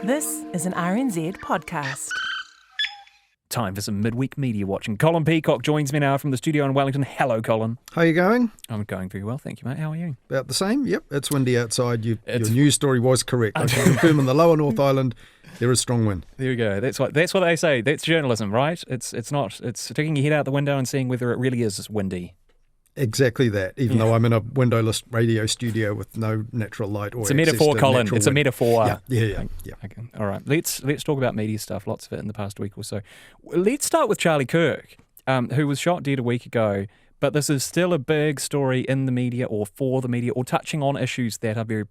This is an RNZ podcast. Time for some midweek media watching. Colin Peacock joins me now from the studio in Wellington. Hello, Colin. How are you going? I'm going very well, thank you, mate. How are you? About the same. Yep, it's windy outside. Your news story was correct. I can confirm in the lower North Island there is strong wind. There we go. That's what they say. That's journalism, right? It's sticking your head out the window and seeing whether it really is windy. Exactly that, even though I'm in a windowless radio studio with no natural light or It's a metaphor, Colin. It's a metaphor. Yeah. Okay. All right. Let's talk about media stuff. Lots of it in the past week or so. Let's start with Charlie Kirk, who was shot dead a week ago. But this is still a big story in the media or for the media or touching on issues that are very,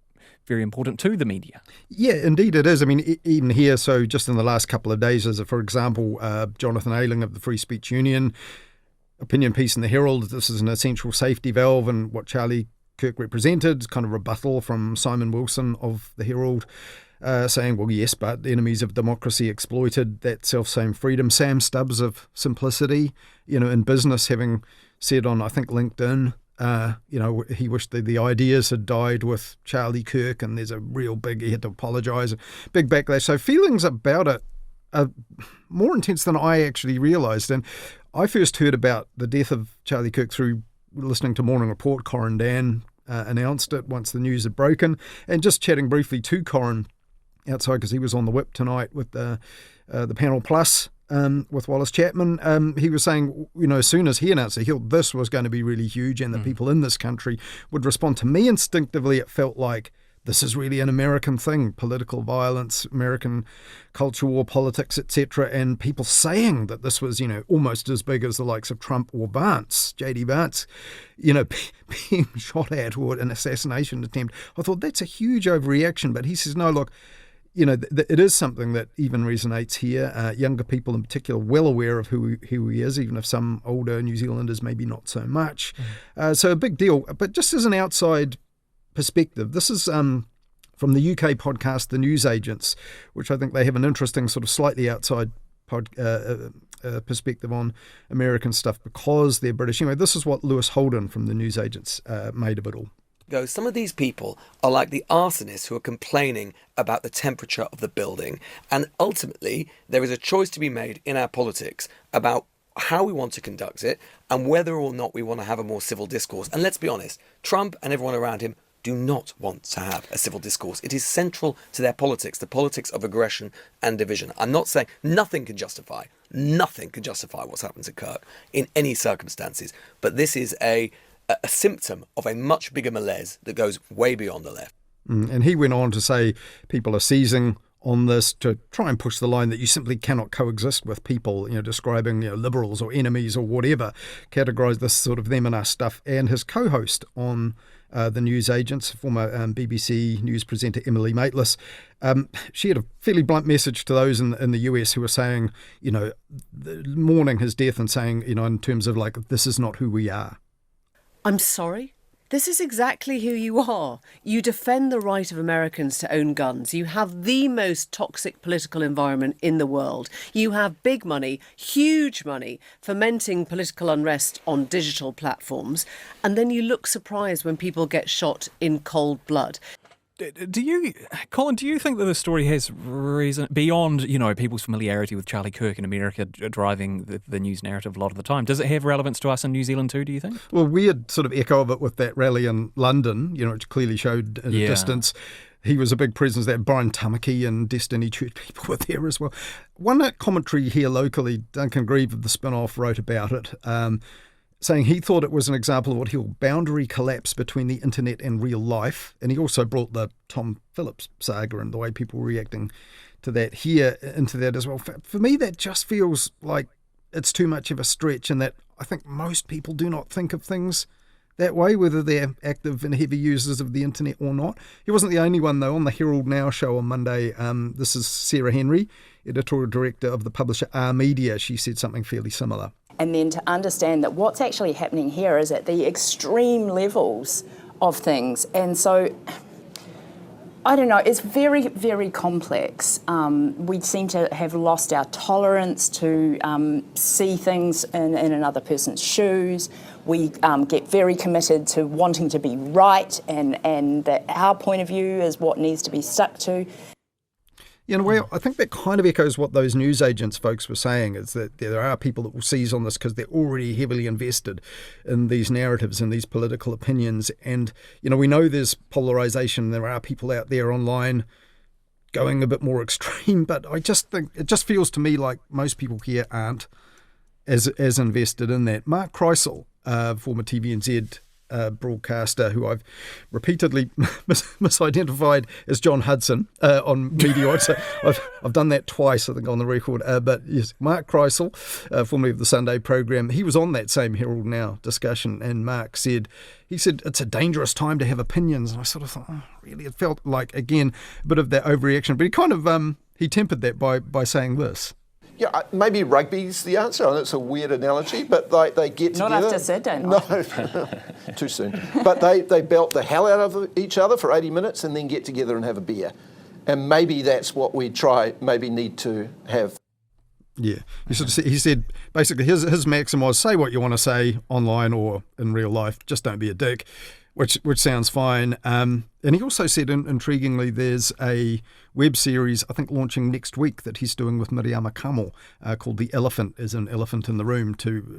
very important to the media. Yeah, indeed it is. I mean, even here, so just in the last couple of days, as for example, Jonathan Ayling of the Free Speech Union, opinion piece in the Herald, this is an essential safety valve, and what Charlie Kirk represented, kind of rebuttal from Simon Wilson of the Herald, saying, well, yes, but the enemies of democracy exploited that self-same freedom. Sam Stubbs of Simplicity, in business, having said on, I think, LinkedIn, he wished the ideas had died with Charlie Kirk, and there's a real big, he had to apologise, big backlash. So feelings about it are more intense than I actually realised. And I first heard about the death of Charlie Kirk through listening to Morning Report. Corin Dan announced it once the news had broken. And just chatting briefly to Corin outside, because he was on the whip tonight with the Panel Plus with Wallace Chapman, he was saying, as soon as he announced it, this was going to be really huge and that people in this country would respond. To me, instinctively, it felt like this is really an American thing, political violence, American culture war, politics, etc. And people saying that this was, almost as big as the likes of Trump or Vance, J.D. Vance, being shot at or an assassination attempt. I thought that's a huge overreaction. But he says, no, look, it is something that even resonates here. Younger people in particular well aware of who he is, even if some older New Zealanders maybe not so much. So a big deal. But just as an outside perspective, this is from the UK podcast The News Agents, which I think they have an interesting sort of slightly outside perspective on American stuff because they're British. This is what Lewis Holden from The News Agents made of it all. Some of these people are like the arsonists who are complaining about the temperature of the building. And ultimately, there is a choice to be made in our politics about how we want to conduct it and whether or not we want to have a more civil discourse. And let's be honest, Trump and everyone around him do not want to have a civil discourse. It is central to their politics, the politics of aggression and division. I'm not saying nothing can justify what's happened to Kirk in any circumstances. But this is a symptom of a much bigger malaise that goes way beyond the left. And he went on to say people are seizing on this to try and push the line that you simply cannot coexist with people, describing liberals or enemies or whatever, categorise this sort of them and us stuff. And his co-host on The News Agents, former BBC News presenter Emily Maitlis, she had a fairly blunt message to those in the US who were saying, mourning his death and saying, in terms of like, this is not who we are. I'm sorry? This is exactly who you are. You defend the right of Americans to own guns. You have the most toxic political environment in the world. You have big money, huge money, fomenting political unrest on digital platforms. And then you look surprised when people get shot in cold blood. Colin, do you think that the story has reason beyond, people's familiarity with Charlie Kirk in America driving the news narrative a lot of the time? Does it have relevance to us in New Zealand too, do you think? Well, weird sort of echo of it with that rally in London, which clearly showed at a distance. He was a big presence there. Brian Tamaki and Destiny Church people were there as well. One commentary here locally, Duncan Grieve of The Spin-Off wrote about it, saying he thought it was an example of what he called boundary collapse between the internet and real life. And he also brought the Tom Phillips saga and the way people were reacting to that here into that as well. For me, that just feels like it's too much of a stretch, and that I think most people do not think of things that way, whether they're active and heavy users of the internet or not. He wasn't the only one, though. On the Herald Now show on Monday, this is Sarah Henry, editorial director of the publisher R Media. She said something fairly similar. And then to understand that what's actually happening here is at the extreme levels of things. And so, I don't know, it's very, very complex. We seem to have lost our tolerance to see things in another person's shoes. We get very committed to wanting to be right and that our point of view is what needs to be stuck to. In a way, I think that kind of echoes what those newsagents folks were saying, is that there are people that will seize on this because they're already heavily invested in these narratives and these political opinions. And, we know there's polarization. There are people out there online going a bit more extreme, but I just think it just feels to me like most people here aren't as invested in that. Mark Kreisel, former TVNZ broadcaster, who I've repeatedly misidentified as John Hudson on Mediawatch. So I've done that twice, I think, on the record. But yes, Mark Kreisel, formerly of the Sunday programme, he was on that same Herald Now discussion, and Mark said it's a dangerous time to have opinions. And I sort of thought, really, it felt like, again, a bit of that overreaction. But he kind of he tempered that by saying this. Yeah, maybe rugby's the answer. I know it's a weird analogy, but they get together. Not after Saturday night. No, too soon. But they belt the hell out of each other for 80 minutes and then get together and have a beer. And maybe that's what we need to have. Yeah, he said basically his maxim was, say what you want to say online or in real life, just don't be a dick, which sounds fine. And he also said, intriguingly, there's a web series, I think, launching next week that he's doing with Miriam Kamal called The Elephant, as an elephant in the room,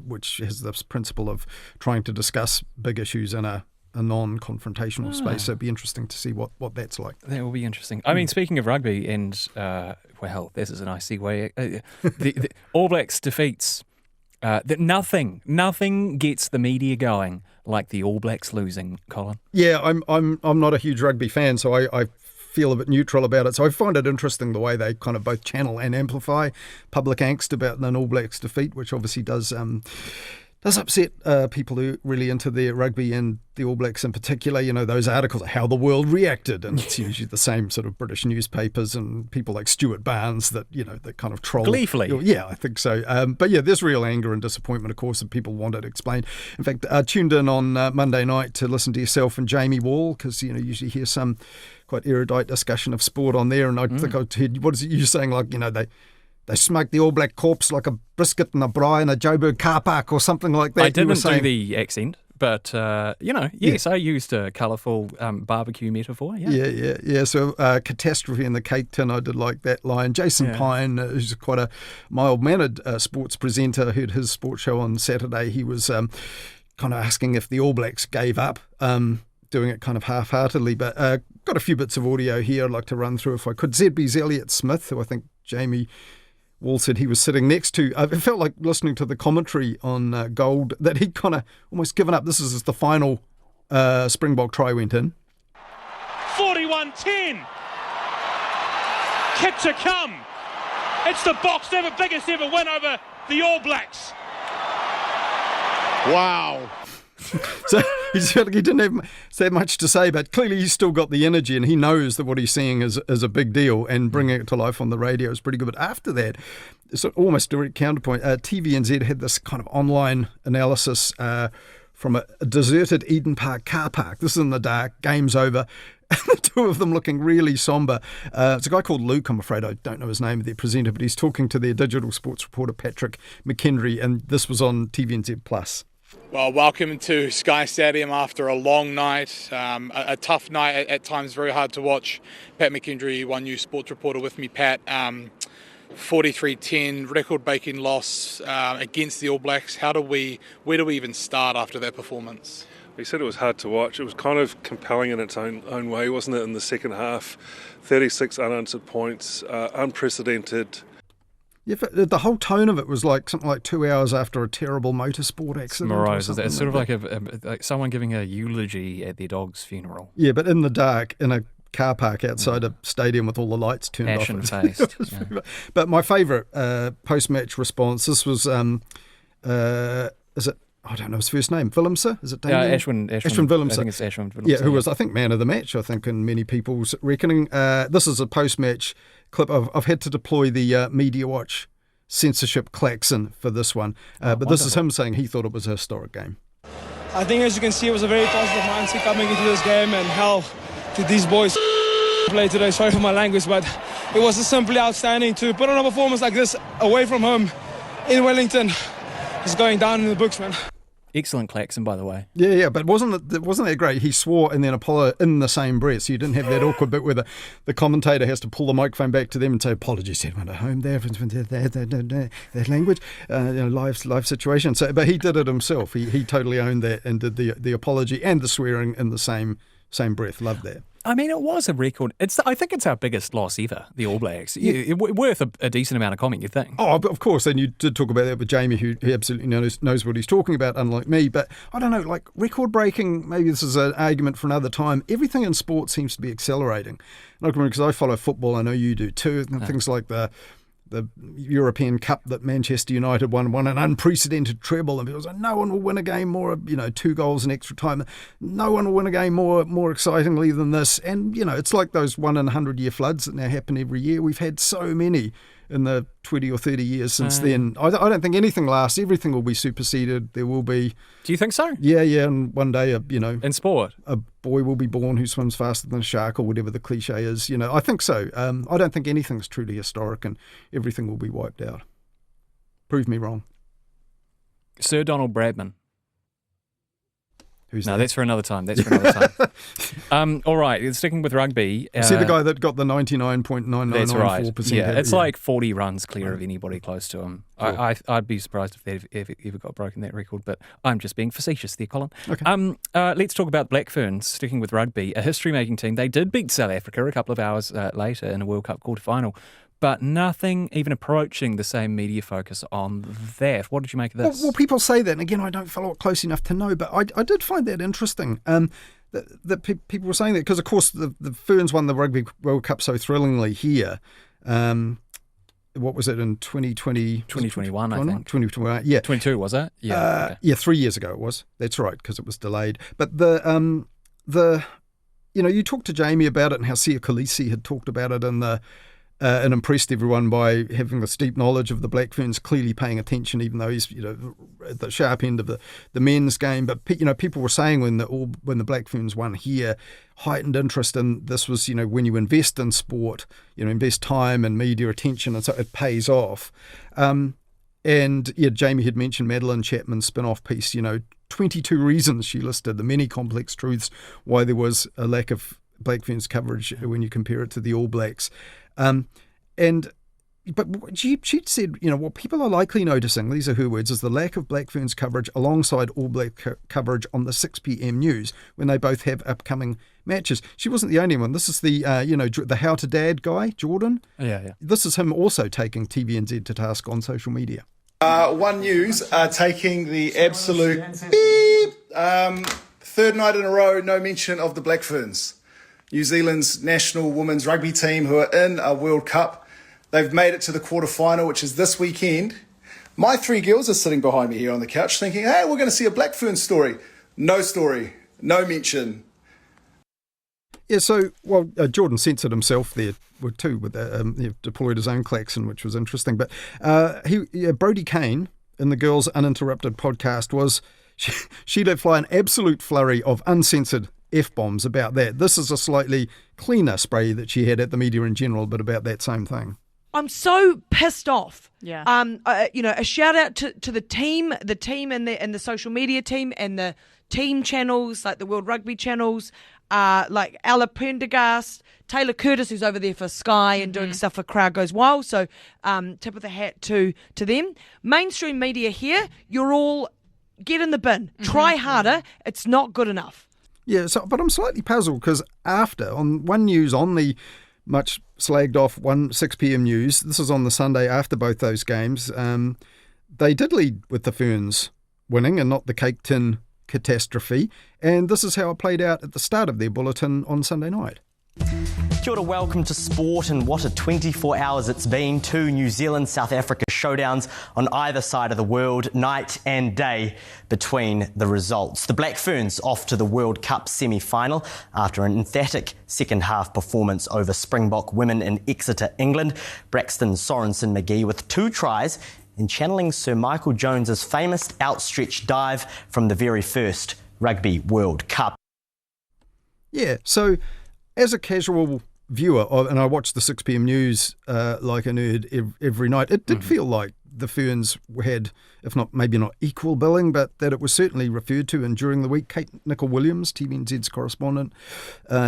which has this principle of trying to discuss big issues in a non-confrontational space. So it'd be interesting to see what that's like. That will be interesting. I mean, speaking of rugby, and, this is a nice segue. The All Blacks defeats... that nothing gets the media going like the All Blacks losing, Colin. Yeah, I'm not a huge rugby fan, so I feel a bit neutral about it. So I find it interesting the way they kind of both channel and amplify public angst about an All Blacks defeat, which obviously does upset people who are really into their rugby and the All Blacks in particular. Those articles of how the world reacted, and it's usually the same sort of British newspapers and people like Stuart Barnes that kind of troll gleefully. Yeah, I think so. But yeah, there's real anger and disappointment, of course, and people want it explained. In fact, I tuned in on Monday night to listen to yourself and Jamie Wall, because you usually hear some quite erudite discussion of sport on there, and I think I heard, what is it you saying, like, they smoked the All Black corpse like a brisket and a braai in a Joburg car park or something like that. I didn't do the accent, but, yes, I used a colourful barbecue metaphor. Yeah. So Catastrophe in the Cake Tin, I did like that line. Jason Pine, who's quite a mild-mannered sports presenter, heard his sports show on Saturday. He was kind of asking if the All Blacks gave up, doing it kind of half-heartedly, but got a few bits of audio here I'd like to run through if I could. ZB's Elliot Smith, who I think Jamie Wall said he was sitting next to. It felt like listening to the commentary on Gold that he'd kind of almost given up. This is as the final Springbok try went in. 41-10. Kit to come. It's the Boks biggest ever win over the All Blacks. Wow. So he didn't have much to say, but clearly he's still got the energy, and he knows that what he's seeing is a big deal, and bringing it to life on the radio is pretty good. But after that, it's almost direct counterpoint. TVNZ had this kind of online analysis from a deserted Eden Park car park. This is in the dark, game's over, and the two of them looking really sombre. It's a guy called Luke, I'm afraid I don't know his name, their presenter, but he's talking to their digital sports reporter, Patrick McHenry, and this was on TVNZ Plus. Well, welcome to Sky Stadium after a long night, a tough night, at times very hard to watch. Pat McHenry, One News sports reporter with me. Pat, 43-10, record-breaking loss against the All Blacks. Where do we even start after that performance? He said it was hard to watch. It was kind of compelling in its own way, wasn't it, in the second half? 36 unanswered points, unprecedented. Yeah, the whole tone of it was like something like 2 hours after a terrible motorsport accident. Morose, it's sort of like someone giving a eulogy at their dog's funeral. Yeah, but in the dark, in a car park outside a stadium with all the lights turned off. Ashen-faced. But my favourite post-match response, this was, is it, I don't know his first name, Phillips? Is it Damien? Ashwin Phillips. I think it's Ashwin Phillips. Yeah, who was, I think, man of the match, I think, in many people's reckoning. This is a post-match clip. I've had to deploy the Mediawatch censorship klaxon for this one. But this is him saying he thought it was a historic game. I think, as you can see, it was a very positive mindset coming into this game, and how did these boys play today? Sorry for my language, but it was just simply outstanding to put on a performance like this away from home in Wellington. It's going down in the books, man. Excellent klaxon, by the way. Yeah, but wasn't that great? He swore and then apologized in the same breath, so you didn't have that awkward bit where the commentator has to pull the microphone back to them and say, apologies, everyone at home there, that language, live situation. So, but he did it himself. He totally owned that and did the apology and the swearing in the same breath. Loved that. I mean, it was a record. I think it's our biggest loss ever, the All Blacks. Yeah. Worth a decent amount of comment, you think? Oh, of course. And you did talk about that with Jamie, who absolutely knows what he's talking about, unlike me. But I don't know, like record breaking, maybe this is an argument for another time. Everything in sport seems to be accelerating. And I can remember, because I follow football, I know you do too, and things like the European Cup that Manchester United won an unprecedented treble, and people say no one will win a game more, 2 goals in extra time. No one will win a game more excitingly than this. And it's like those 1 in 100-year floods that now happen every year. We've had so many in the 20 or 30 years since then. I don't think anything lasts. Everything will be superseded. There will be. Do you think so? Yeah. And one day, in sport, a boy will be born who swims faster than a shark, or whatever the cliche is. I think so. I don't think anything's truly historic, and everything will be wiped out. Prove me wrong. Sir Donald Bradman. Who's no, that? that's for another time. All right, sticking with rugby. Is he the guy that got the 99.9994%? That's right. Yeah, it's yeah. like 40 runs clear of anybody close to him. Cool. I'd be surprised if they've ever got broken that record, but I'm just being facetious there, Colin. Okay. Let's talk about Black Ferns, sticking with rugby, a history-making team. They did beat South Africa a couple of hours later in a World Cup quarter-final, but nothing even approaching the same media focus on that. What did you make of this? Well, people say that, and again, I don't follow it close enough to know, but I did find that interesting. That people were saying that because, of course, the Ferns won the Rugby World Cup so thrillingly here. What was it in 2020? 2021, I think. 2021, yeah. 22, was it? Yeah. Okay. Yeah, 3 years ago it was. That's right, because it was delayed. But you talked to Jamie about it and how Sia Khaleesi had talked about it and impressed everyone by having this deep knowledge of the Black Ferns, clearly paying attention, even though he's at the sharp end of the men's game. But people were saying when the Black Ferns won here, heightened interest in this was when you invest in sport, invest time and media attention, and so it pays off. And Jamie had mentioned Madeline Chapman's spin-off piece. 22 reasons she listed, the many complex truths why there was a lack of Black Ferns coverage when you compare it to the All Blacks. But she said, what people are likely noticing, these are her words, is the lack of Black Ferns coverage alongside All Black coverage on the 6 p.m. news when they both have upcoming matches. She wasn't the only one. This is the How to Dad guy, Jordan. Yeah. This is him also taking TVNZ to task on social media. One News are taking the absolute beep. Third night in a row, no mention of the Black Ferns. New Zealand's national women's rugby team, who are in a World Cup. They've made it to the quarterfinal, which is this weekend. My 3 girls are sitting behind me here on the couch thinking, hey, we're going to see a Black Ferns story. No story, no mention. Yeah, so, Jordan censored himself there too, with he deployed his own klaxon, which was interesting. But Brodie Kane, in the Girls Uninterrupted podcast, she let fly an absolute flurry of uncensored F-bombs about that. This is a slightly cleaner spray that she had at the media in general, but about that same thing. I'm so pissed off. Yeah. A shout out to the team and the social media team and the team channels, like the World Rugby channels, like Ella Prendergast, Taylor Curtis, who's over there for Sky and doing stuff for Crowd Goes Wild. So tip of the hat to them. Mainstream media here, you're all get in the bin. Try harder. It's not good enough. Yeah, but I'm slightly puzzled because on One News, on the much slagged off 6 p.m. news, this is on the Sunday after both those games, they did lead with the Ferns winning and not the cake tin catastrophe. And this is how it played out at the start of their bulletin on Sunday night. Kia ora, welcome to sport, and what a 24 hours it's been. 2 New Zealand-South Africa showdowns on either side of the world, night and day between the results. The Black Ferns off to the World Cup semi-final after an emphatic second-half performance over Springbok women in Exeter, England. Braxton Sorensen McGee with 2 tries in channeling Sir Michael Jones's famous outstretched dive from the very first Rugby World Cup. Yeah, so as a casual viewer, and I watched the 6 p.m. news like a nerd every night, it did feel like the Ferns had, if not maybe not equal billing, but that it was certainly referred to. And during the week, Kate Nicol-Williams, TVNZ's correspondent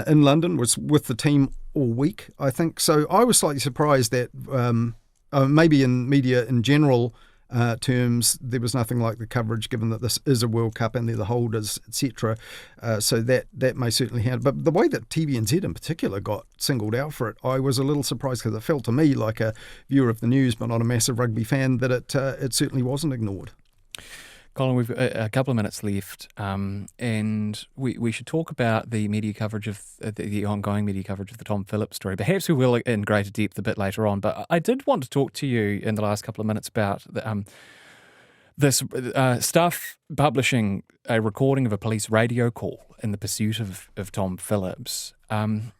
in London, was with the team all week, I think. So I was slightly surprised that maybe in media in general terms, there was nothing like the coverage, given that this is a World Cup and they're the holders, etc. So that may certainly have. But the way that TVNZ in particular got singled out for it, I was a little surprised, because it felt to me, like a viewer of the news but not a massive rugby fan, that it certainly wasn't ignored. Colin, we've a couple of minutes left, and we should talk about the media coverage of the ongoing media coverage of the Tom Phillips story. Perhaps we will in greater depth a bit later on, but I did want to talk to you in the last couple of minutes about this Stuff publishing a recording of a police radio call in the pursuit of Tom Phillips.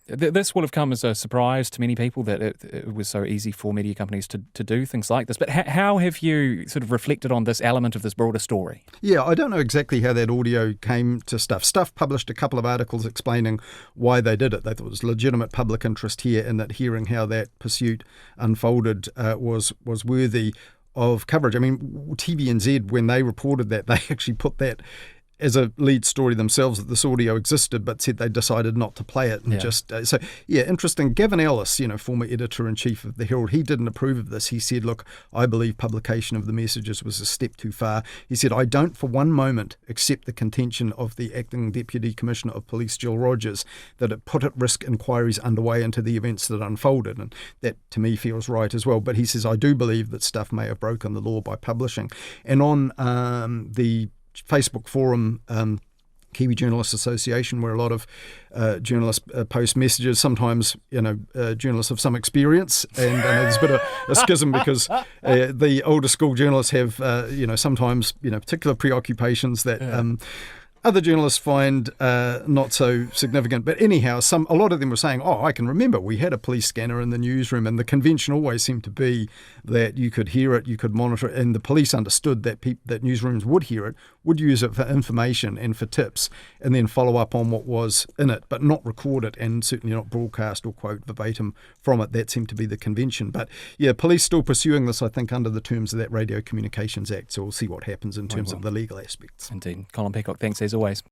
This will have come as a surprise to many people, that it was so easy for media companies to do things like this. But how have you sort of reflected on this element of this broader story? Yeah, I don't know exactly how that audio came to Stuff. Stuff published a couple of articles explaining why they did it. They thought it was legitimate public interest here, and that hearing how that pursuit unfolded was worthy of coverage. I mean, TVNZ, when they reported that, they actually put that as a lead story themselves, that this audio existed, but said they decided not to play it. And interesting. Gavin Ellis, former editor-in-chief of the Herald, he didn't approve of this. He said, look, I believe publication of the messages was a step too far. He said, I don't for one moment accept the contention of the acting Deputy Commissioner of Police, Jill Rogers, that it put at risk inquiries underway into the events that unfolded. And that, to me, feels right as well. But he says, I do believe that Stuff may have broken the law by publishing. And on the Facebook forum, Kiwi Journalists Association, where a lot of journalists post messages, sometimes journalists of some experience, and there's a bit of a schism, because the older school journalists have sometimes particular preoccupations that other journalists find not so significant. But anyhow, a lot of them were saying, I can remember we had a police scanner in the newsroom, and the convention always seemed to be that you could hear it, you could monitor it, and the police understood that that newsrooms would hear it, would use it for information and for tips, and then follow up on what was in it, but not record it, and certainly not broadcast or quote verbatim from it. That seemed to be the convention. But yeah, police still pursuing this, I think, under the terms of that Radio Communications Act, so we'll see what happens in terms of the legal aspects. Indeed. Colin Peacock, thanks as always.